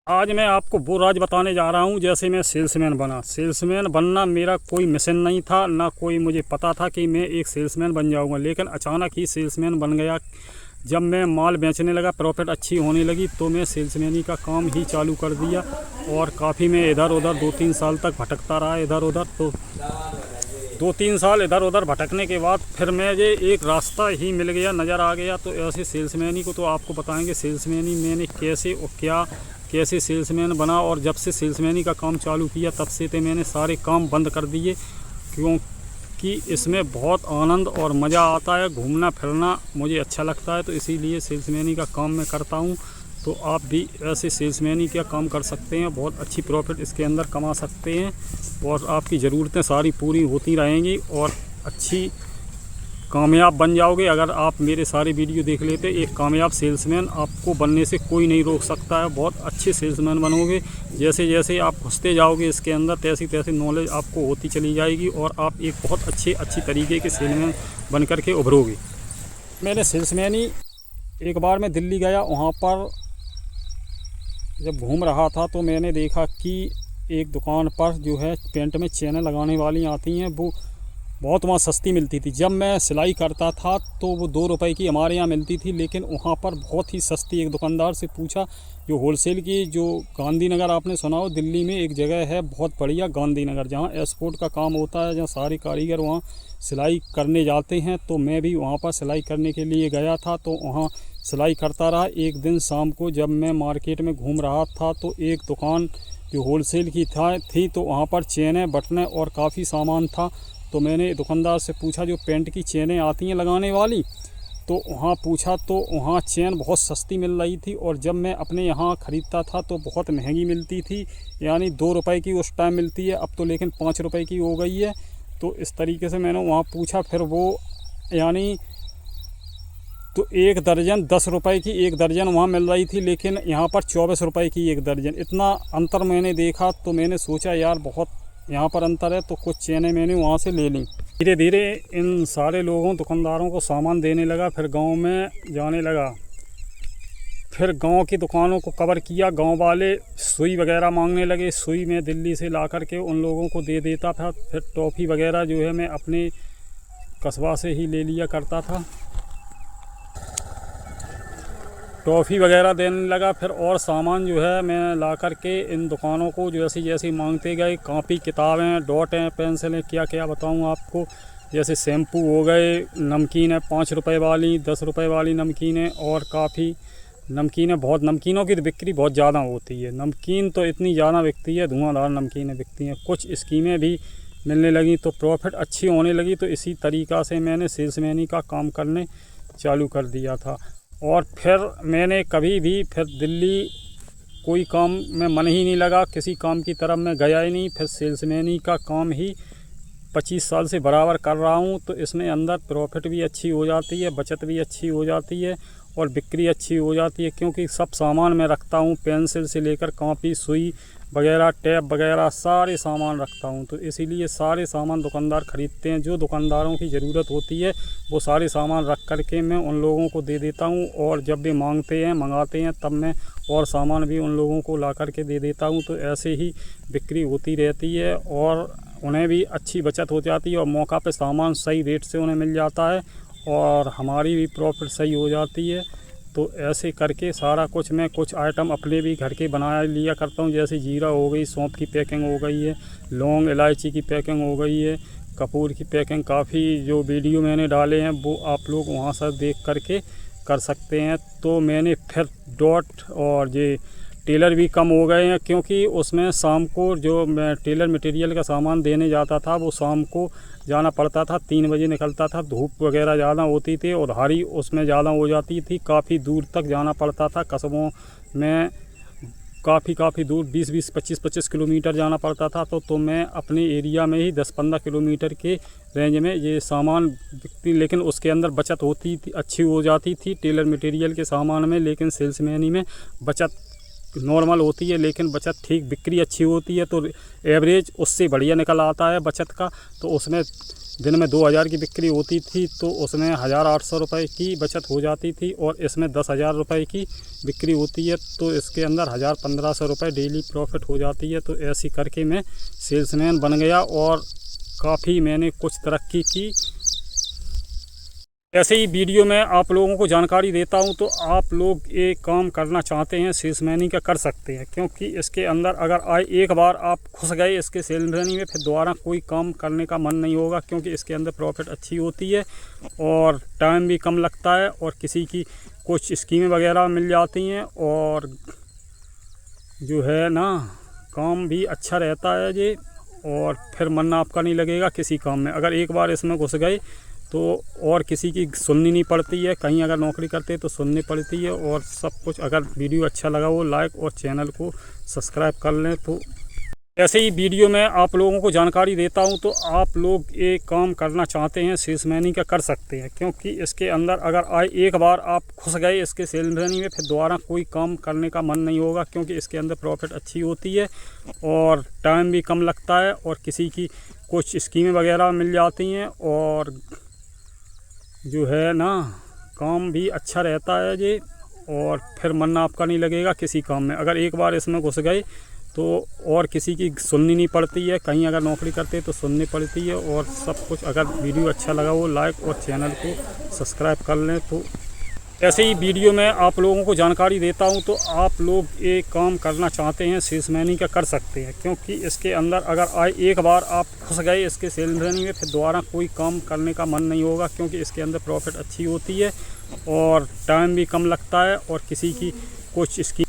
आज मैं आपको वो राज बताने जा रहा हूँ जैसे मैं सेल्समैन बना। सेल्समैन बनना मेरा कोई मिशन नहीं था, ना कोई मुझे पता था कि मैं एक सेल्समैन बन जाऊँगा, लेकिन अचानक ही सेल्समैन बन गया। जब मैं माल बेचने लगा, प्रॉफिट अच्छी होने लगी, तो मैं सेल्समैनी का काम ही चालू कर दिया। और काफ़ी मैं इधर उधर 2-3 साल तक भटकता रहा इधर उधर। तो 2-3 साल इधर उधर भटकने के बाद फिर मुझे एक रास्ता ही मिल गया, नज़र आ गया। तो ऐसे सेल्समैनी को तो आपको बताएंगे सेल्समैनी मैंने कैसे और कैसे सेल्समैन बना। और जब से सेल्समैनी का काम चालू किया तब से तो मैंने सारे काम बंद कर दिए, क्योंकि इसमें बहुत आनंद और मज़ा आता है। घूमना फिरना मुझे अच्छा लगता है, तो इसीलिए सेल्समैनी का काम मैं करता हूँ। तो आप भी ऐसे सेल्समैनी का काम कर सकते हैं, बहुत अच्छी प्रॉफिट इसके अंदर कमा सकते हैं और आपकी ज़रूरतें सारी पूरी होती रहेंगी और अच्छी कामयाब बन जाओगे। अगर आप मेरे सारे वीडियो देख लेते, एक कामयाब सेल्समैन आपको बनने से कोई नहीं रोक सकता है। बहुत अच्छे सेल्समैन बनोगे। जैसे जैसे आप घुसते जाओगे इसके अंदर, तैसी तैसी नॉलेज आपको होती चली जाएगी और आप एक बहुत अच्छी तरीके के सेल्समैन बन कर के उभरोगे। मैंने सेल्समैनी एक बार मैं दिल्ली गया, वहाँ पर जब घूम रहा था तो मैंने देखा कि एक दुकान पर जो है पेंट में चेनें लगाने वाली आती हैं, वो बहुत वहाँ सस्ती मिलती थी। जब मैं सिलाई करता था तो वो 2 रुपए की हमारे यहाँ मिलती थी, लेकिन वहाँ पर बहुत ही सस्ती। एक दुकानदार से पूछा, जो होलसेल की, जो गांधीनगर आपने सुना हो, दिल्ली में एक जगह है बहुत बढ़िया गांधीनगर, जहाँ एक्सपोर्ट का काम होता है, जहाँ सारे कारीगर वहाँ सिलाई करने जाते हैं। तो मैं भी वहाँ पर सिलाई करने के लिए गया था, तो वहाँ सिलाई करता रहा। एक दिन शाम को जब मैं मार्केट में घूम रहा था तो एक दुकान जो होलसेल की थी, तो वहाँ पर चेनें, बटनें और काफ़ी सामान था। तो मैंने दुकानदार से पूछा, जो पेंट की चेनें आती हैं लगाने वाली, तो वहाँ पूछा तो वहाँ चेन बहुत सस्ती मिल रही थी। और जब मैं अपने यहाँ ख़रीदता था तो बहुत महंगी मिलती थी, यानी 2 रुपए की उस टाइम मिलती है, अब तो लेकिन 5 रुपए की हो गई है। तो इस तरीके से मैंने वहाँ पूछा, फिर वो यानी तो एक दर्जन 10 रुपए की एक दर्जन वहाँ मिल रही थी, लेकिन यहाँ पर 24 रुपए की एक दर्जन। इतना अंतर मैंने देखा, तो मैंने सोचा यार बहुत यहाँ पर अंतर है, तो कुछ चेनें मैंने वहाँ से ले लीं। धीरे धीरे इन सारे लोगों, दुकानदारों को सामान देने लगा, फिर गांव में जाने लगा, फिर गांव की दुकानों को कवर किया। गांव वाले सुई वगैरह मांगने लगे, सुई मैं दिल्ली से ला करके उन लोगों को दे देता था। फिर टॉफ़ी वगैरह जो है मैं अपने कस्बा से ही ले लिया करता था, टॉफ़ी वगैरह देने लगा। फिर और सामान जो है मैं ला कर के इन दुकानों को जैसे जैसे मांगते गए, कापी किताबें, डॉटें, पेंसिलें, क्या क्या बताऊं आपको। जैसे शैम्पू हो गए, नमकीनें 5 रुपए वाली, 10 रुपए वाली नमकीनें, और काफ़ी नमकीनें, बहुत नमकीनों की तो बिक्री बहुत ज़्यादा होती है। नमकीन तो इतनी ज़्यादा बिकती है, धुआंधार नमकीनें बिकती हैं। कुछ स्कीमें भी मिलने लगी तो प्रॉफिट अच्छी होने लगी। तो इसी तरीक़ा से मैंने सेल्समैनी का काम करने चालू कर दिया था। और फिर मैंने कभी भी फिर दिल्ली कोई काम में मन ही नहीं लगा, किसी काम की तरफ मैं गया ही नहीं। फिर सेल्समैनी का काम ही 25 साल से बराबर कर रहा हूँ। तो इसमें अंदर प्रॉफिट भी अच्छी हो जाती है, बचत भी अच्छी हो जाती है और बिक्री अच्छी हो जाती है, क्योंकि सब सामान मैं रखता हूँ, पेंसिल से लेकर कॉपी, सुई वगैरह, टैप वगैरह सारे सामान रखता हूँ। तो इसीलिए सारे सामान दुकानदार ख़रीदते हैं। जो दुकानदारों की ज़रूरत होती है वो सारे सामान रख कर के मैं उन लोगों को दे देता हूँ। और जब भी मंगाते हैं तब मैं और सामान भी उन लोगों को ला कर के दे देता हूँ। तो ऐसे ही बिक्री होती रहती है और उन्हें भी अच्छी बचत हो जाती है और मौका पे सामान सही रेट से उन्हें मिल जाता है और हमारी भी प्रॉफिट सही हो जाती है। तो ऐसे करके सारा कुछ मैं कुछ आइटम अपने भी घर के बना लिया करता हूँ। जैसे जीरा हो गई, सौंफ की पैकिंग हो गई है, लौंग इलायची की पैकिंग हो गई है, कपूर की पैकिंग। काफ़ी जो वीडियो मैंने डाले हैं वो आप लोग वहाँ से देख करके कर सकते हैं। तो मैंने फिर डॉट और ये टेलर भी कम हो गए हैं, क्योंकि उसमें शाम को जो मैं टेलर मटेरियल का सामान देने जाता था वो शाम को जाना पड़ता था, 3 बजे निकलता था। धूप वगैरह ज़्यादा होती थी और हारी उसमें ज़्यादा हो जाती थी, काफ़ी दूर तक जाना पड़ता था। कस्बों में काफ़ी दूर 20-20, 25-25 किलोमीटर जाना पड़ता था। तो मैं अपने एरिया में ही 10-15 किलोमीटर के रेंज में ये सामान बिकती, लेकिन उसके अंदर बचत होती थी, अच्छी हो जाती थी टेलर मटेरियल के सामान में। लेकिन सेल्समैनी में बचत नॉर्मल होती है, लेकिन बचत ठीक बिक्री अच्छी होती है तो एवरेज उससे बढ़िया निकल आता है बचत का। तो उसमें दिन में 2000 की बिक्री होती थी तो उसमें 1800 रुपये की बचत हो जाती थी, और इसमें 10,000 रुपये की बिक्री होती है तो इसके अंदर 1500 रुपये डेली प्रॉफिट हो जाती है। तो ऐसी करके मैं सेल्समैन बन गया और काफ़ी मैंने कुछ तरक्की की। ऐसे ही वीडियो में आप लोगों को जानकारी देता हूं, तो आप लोग एक काम करना चाहते हैं सेल्समैनी का कर सकते हैं, क्योंकि इसके अंदर अगर एक बार आप घुस गए इसके सेल्समैनी में, फिर दोबारा कोई काम करने का मन नहीं होगा, क्योंकि इसके अंदर प्रॉफिट अच्छी होती है और टाइम भी कम लगता है, और किसी की कुछ स्कीमें वगैरह मिल जाती हैं, और जो है ना काम भी अच्छा रहता है ये, और फिर मन आपका नहीं लगेगा किसी काम में। अगर एक बार इसमें घुस गए तो और किसी की सुननी नहीं पड़ती है, कहीं अगर नौकरी करते हैं तो सुननी पड़ती है, और सब कुछ। अगर वीडियो अच्छा लगा हो लाइक और चैनल को सब्सक्राइब कर लें। तो ऐसे ही वीडियो में आप लोगों को जानकारी देता हूं, तो आप लोग एक काम करना चाहते हैं सेल्समैनी का कर सकते हैं, क्योंकि इसके अंदर अगर एक बार आप घुस गए इसके सेल्समैनी में, फिर दोबारा कोई काम करने का मन नहीं होगा, क्योंकि इसके अंदर प्रॉफिट अच्छी होती है और टाइम भी कम लगता है, और किसी की कुछ स्कीमें वगैरह मिल जाती हैं, और जो है ना काम भी अच्छा रहता है ये, और फिर मन आपका नहीं लगेगा किसी काम में। अगर एक बार इसमें घुस गए तो और किसी की सुननी नहीं पड़ती है, कहीं अगर नौकरी करते हैं तो सुननी पड़ती है, और सब कुछ। अगर वीडियो अच्छा लगा हो लाइक और चैनल को सब्सक्राइब कर लें। तो ऐसे ही वीडियो में आप लोगों को जानकारी देता हूं, तो आप लोग एक काम करना चाहते हैं सेल्समैनी का कर सकते हैं, क्योंकि इसके अंदर अगर एक बार आप घुस गए इसके सेल्समैनी में, फिर दोबारा कोई काम करने का मन नहीं होगा, क्योंकि इसके अंदर प्रॉफिट अच्छी होती है और टाइम भी कम लगता है, और किसी की कुछ स्कीम